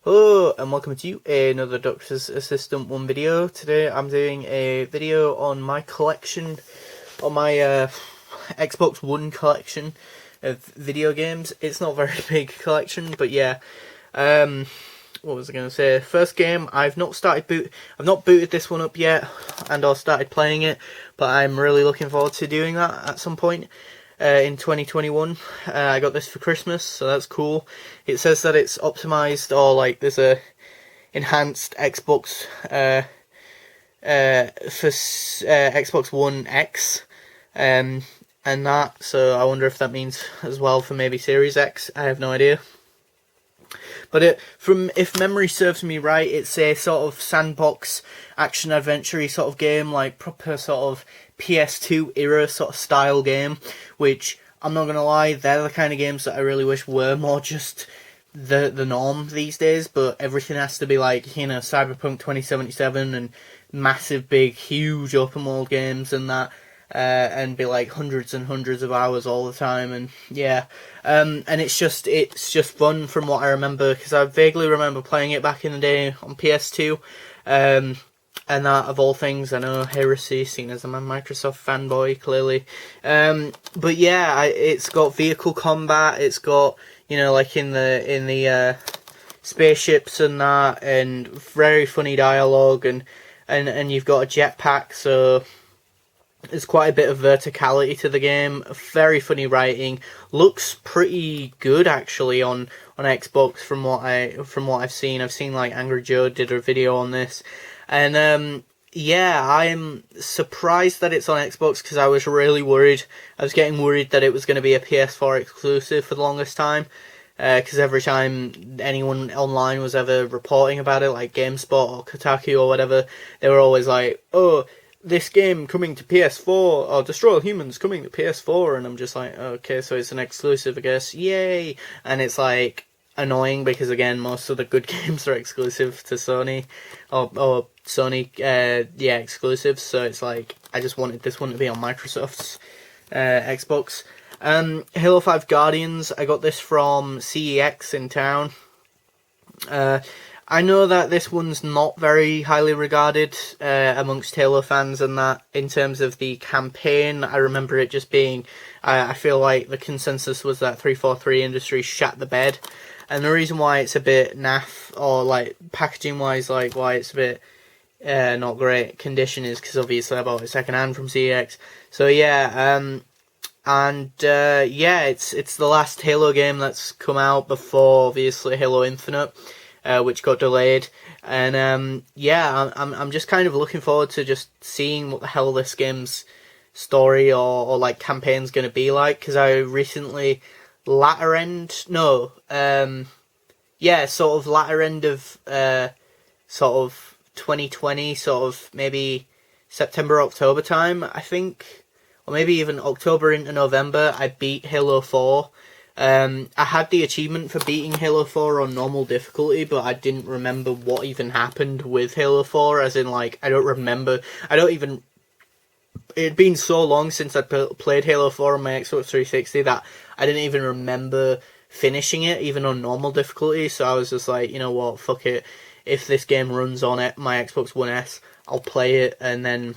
Hello and welcome to another Doctor's Assistant 1 video. Today I'm doing a video on my collection, on my Xbox One collection of video games. It's not a very big collection, but yeah. What was I going to say? First game, I've not booted this one up yet, and I started playing it, but I'm really looking forward to doing that at some point. In 2021. I got this for Christmas, so that's cool. It says that it's optimized, or like there's a enhanced Xbox for Xbox One X, and that. So I wonder if that means as well for maybe Series X. I have no idea. But if memory serves me right, it's a sort of sandbox action adventure sort of game, like proper sort of PS2 era sort of style game, which I'm not gonna lie, they're the kind of games that I really wish were more just the norm these days. But everything has to be like, you know, Cyberpunk 2077 and massive, big, huge open world games and that. And be like hundreds and hundreds of hours all the time, and yeah, and it's just fun from what I remember, because I vaguely remember playing it back in the day on PS2, and that of all things. I know heresy, seen as I'm a Microsoft fanboy clearly, but yeah, it's got vehicle combat, it's got, you know, like in the spaceships and that, and very funny dialogue, and you've got a jetpack, so there's quite a bit of verticality to the game. Very funny writing. Looks pretty good actually on Xbox from what I've seen. I've seen like Angry Joe did a video on this, and yeah, I'm surprised that it's on Xbox, because I was really worried. I was getting worried that it was going to be a PS4 exclusive for the longest time. Because every time anyone online was ever reporting about it, like GameSpot or Kotaku or whatever, they were always like, "Oh, this game coming to PS4, or Destroy All Humans coming to PS4," and I'm just like, okay, so it's an exclusive, I guess, yay! And it's like annoying, because again, most of the good games are exclusive to Sony, or Sony, yeah, exclusives. So it's like, I just wanted this one to be on Microsoft's Xbox. Halo 5 Guardians, I got this from CEX in town. I know that this one's not very highly regarded amongst Halo fans, and that in terms of the campaign, I remember it just being, I feel like the consensus was that 343 Industries shat the bed, and the reason why it's a bit naff, or like packaging wise, like why it's a bit not great condition, is because obviously I bought it second hand from CEX. So yeah, yeah, it's the last Halo game that's come out before obviously Halo Infinite, which got delayed, and yeah, I'm just kind of looking forward to just seeing what the hell this game's story or like campaign's gonna be like, because I recently yeah, sort of latter end of sort of 2020, sort of maybe September, October time, I think, or maybe even October into November, I beat Halo 4. I had the achievement for beating Halo 4 on normal difficulty, but I didn't remember what even happened with Halo 4, as in, like, it had been so long since I played Halo 4 on my Xbox 360 that I didn't even remember finishing it, even on normal difficulty. So I was just like, you know what, fuck it. If this game runs on it, my Xbox One S, I'll play it and then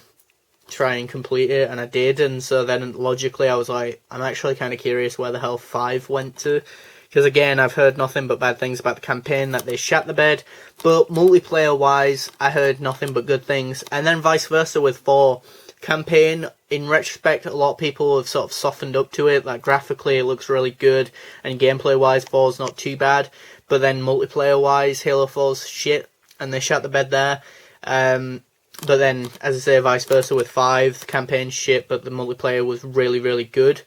try and complete it, and I did. And so then logically I was like, I'm actually kind of curious where the hell 5 went to, because again, I've heard nothing but bad things about the campaign, that they shat the bed, but multiplayer wise I heard nothing but good things. And then vice versa with 4. Campaign, in retrospect, a lot of people have sort of softened up to it, like graphically it looks really good, and gameplay wise 4's not too bad, but then multiplayer wise Halo 4's shit, and they shat the bed there. But then, as I say, vice versa with 5, the campaign's shit, but the multiplayer was really, really good.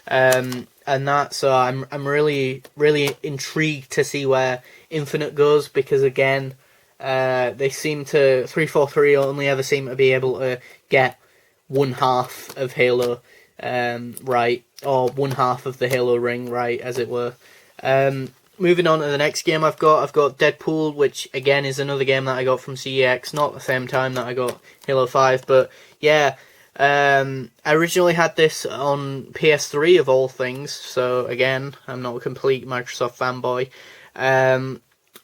And that, so I'm really, really intrigued to see where Infinite goes, because again, 343 only ever seem to be able to get one half of Halo right, or one half of the Halo ring right, as it were. Moving on to the next game I've got Deadpool, which again is another game that I got from CEX, not the same time that I got Halo 5, but yeah, I originally had this on PS3 of all things, so again, I'm not a complete Microsoft fanboy,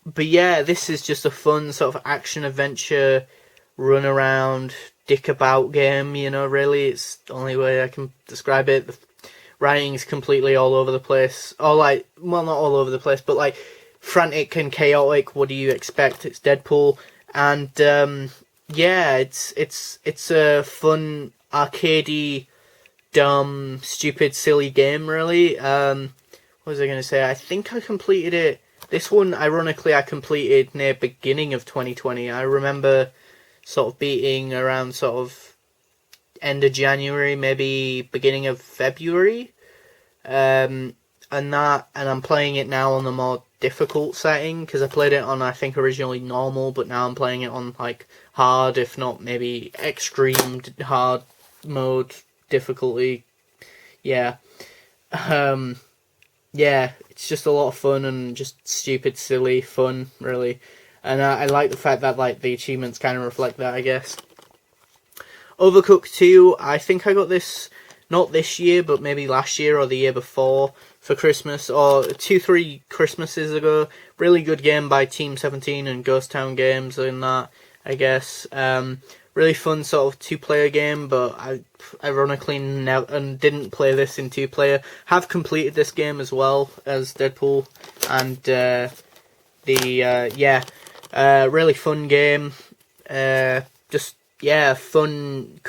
but yeah, this is just a fun sort of action adventure, run around, dick about game. Really, it's the only way I can describe it. The writing's completely all over the place. Or well, not all over the place, but frantic and chaotic. What do you expect? It's Deadpool, and yeah, it's a fun, arcadey, dumb, stupid, silly game. Really. What was I going to say? I think I completed it. This one, ironically, I completed near beginning of 2020. I remember sort of beating around sort of end of January, maybe beginning of February. And I'm playing it now on the more difficult setting, because I played it on, I think, originally normal, but now I'm playing it on hard, if not maybe extreme hard mode difficulty. Yeah. Yeah, it's just a lot of fun and just stupid, silly fun, really. And I like the fact that the achievements kind of reflect that, I guess. Overcooked 2, I think I got this not this year, but maybe last year or the year before for Christmas, or 2-3 Christmases ago. Really good game by Team 17 and Ghost Town Games in that, I guess. Really fun sort of 2-player game, but I ironically didn't play this in 2-player. Have completed this game as well as Deadpool, and really fun game. Fun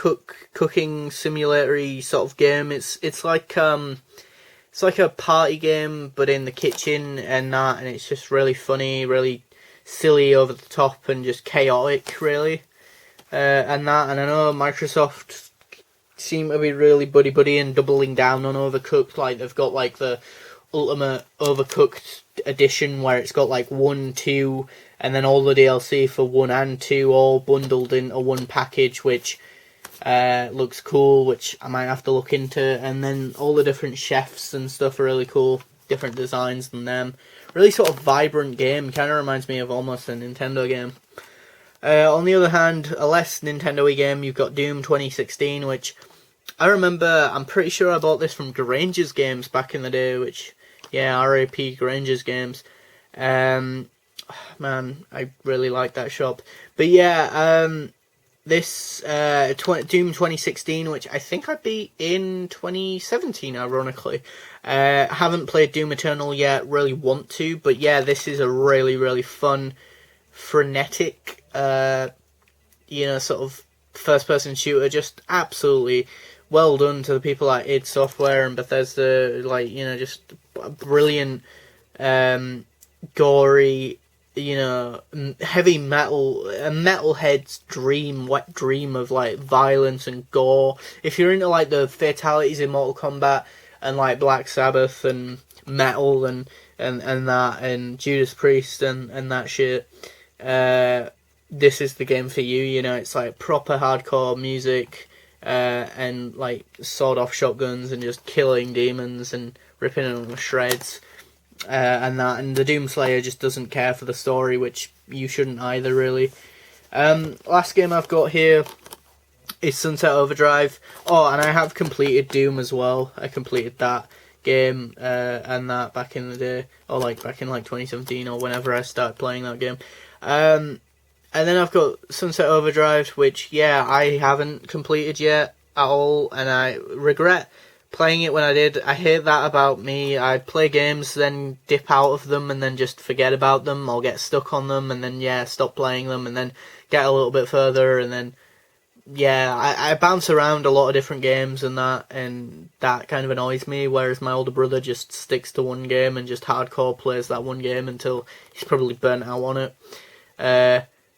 cooking simulatory sort of game. It's like a party game, but in the kitchen and that, and it's just really funny, really silly, over the top, and just chaotic, really. And I know Microsoft seem to be really buddy and doubling down on Overcooked. They've got the Ultimate Overcooked edition, where it's got 1, 2, and then all the DLC for 1 and 2 all bundled into one package, which looks cool, which I might have to look into. And then all the different chefs and stuff are really cool, different designs than them. Really sort of vibrant game, kind of reminds me of almost a Nintendo game. On the other hand, a less Nintendo-y game, you've got Doom 2016, which I remember, I'm pretty sure I bought this from Granger's Games back in the day, which, yeah, RAP Granger's Games. Man, I really like that shop. But yeah, this Doom 2016, which I think I beat in 2017, ironically. Haven't played Doom Eternal yet, really want to, but yeah, this is a really, really fun, frenetic, sort of first-person shooter. Just absolutely well done to the people at id Software and Bethesda. Just brilliant, gory, heavy metal, a metalhead's wet dream of violence and gore. If you're into the fatalities in Mortal Kombat and Black Sabbath and metal and that and Judas Priest and that shit, this is the game for you. It's proper hardcore music, and sawed-off shotguns and just killing demons and ripping them to shreds, and the Doomslayer just doesn't care for the story, which you shouldn't either, really. Last game I've got here is Sunset Overdrive. Oh, and I have completed Doom as well. I completed that game and that back in the day, or back in 2017 or whenever I started playing that game. And then I've got Sunset Overdrive, which, yeah, I haven't completed yet at all, and I regret playing it when I did. I hate that about me. I play games, then dip out of them, and then just forget about them, or get stuck on them, and then, yeah, stop playing them, and then get a little bit further, and then, yeah, I bounce around a lot of different games and that kind of annoys me, whereas my older brother just sticks to one game and just hardcore plays that one game until he's probably burnt out on it.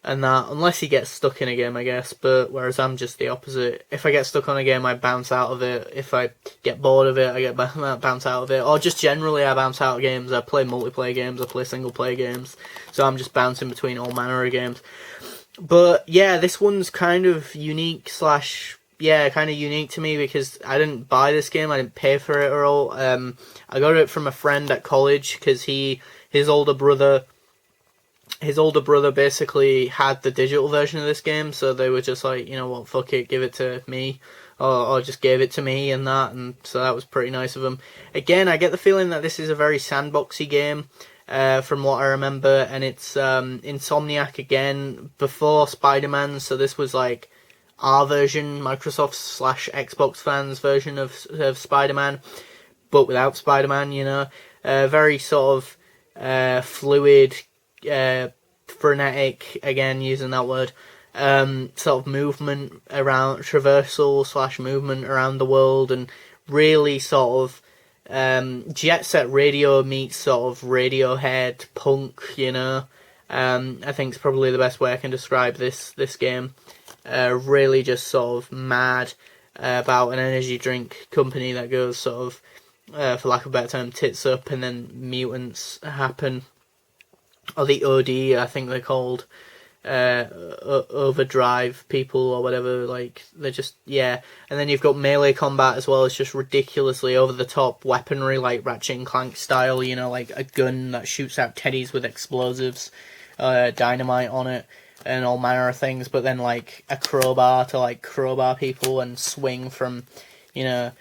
And that, unless he gets stuck in a game, I guess, but whereas I'm just the opposite. If I get stuck on a game, I bounce out of it. If I get bored of it, I bounce out of it. Or just generally, I bounce out of games. I play multiplayer games, I play single-player games, so I'm just bouncing between all manner of games. But, yeah, this one's kind of unique unique to me, because I didn't buy this game, I didn't pay for it at all. I got it from a friend at college, because his older brother basically had the digital version of this game, so they were just like, you know what, fuck it, give it to me, or just gave it to me and so that was pretty nice of them. Again, I get the feeling that this is a very sandboxy game, from what I remember, and it's Insomniac again before Spider-Man, so this was like our version, Microsoft slash Xbox fans version of Spider-Man, but without Spider-Man, you know. Very sort of fluid, frenetic, again using that word, sort of movement around, traversal slash movement around the world, and really sort of Jet Set Radio meets sort of Radiohead punk, you know. I think it's probably the best way I can describe this game. Really just sort of mad about an energy drink company that goes sort of, for lack of a better term, tits up, and then mutants happen. Or the OD, I think they're called. Overdrive people or whatever, like, they're just, yeah. And then you've got melee combat as well. It's just ridiculously over the top weaponry, like Ratchet and Clank style, you know, like a gun that shoots out teddies with explosives, dynamite on it, and all manner of things. But then like a crowbar to like crowbar people and swing from, you know,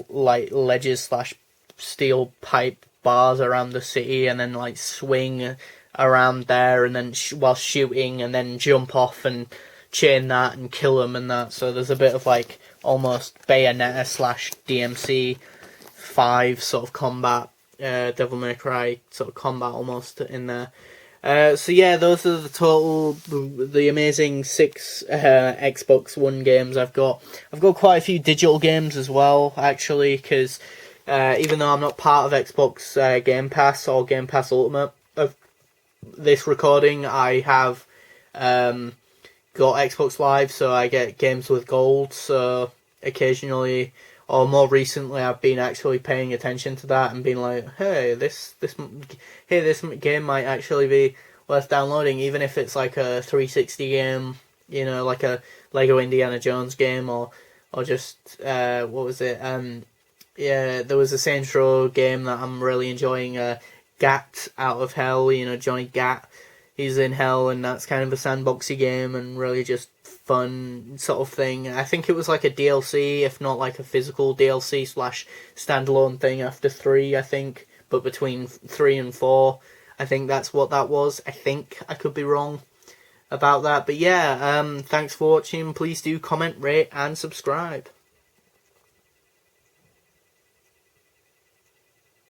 like ledges slash steel pipe bars around the city, and then like swing around there, and then while shooting, and then jump off and chain that and kill them and that. So there's a bit of like almost Bayonetta slash DMC 5 sort of combat, Devil May Cry sort of combat almost in there. So yeah, those are the amazing 6 Xbox One games I've got. I've got quite a few digital games as well, actually, because even though I'm not part of Xbox Game Pass or Game Pass Ultimate of this recording, I have got Xbox Live, so I get games with gold. So occasionally, or more recently, I've been actually paying attention to that and being like, hey, this game might actually be worth downloading, even if it's like a 360 game, you know, like a Lego Indiana Jones game, or just what was it? Yeah, there was a Saints Row game that I'm really enjoying. Gat Out of Hell, you know, Johnny Gat, he's in hell, and that's kind of a sandboxy game and really just fun sort of thing. I think it was like a DLC, if not like a physical DLC slash standalone thing after 3, I think, but between 3 and 4, I think that's what that was. I think I could be wrong about that, but yeah, thanks for watching. Please do comment, rate, and subscribe.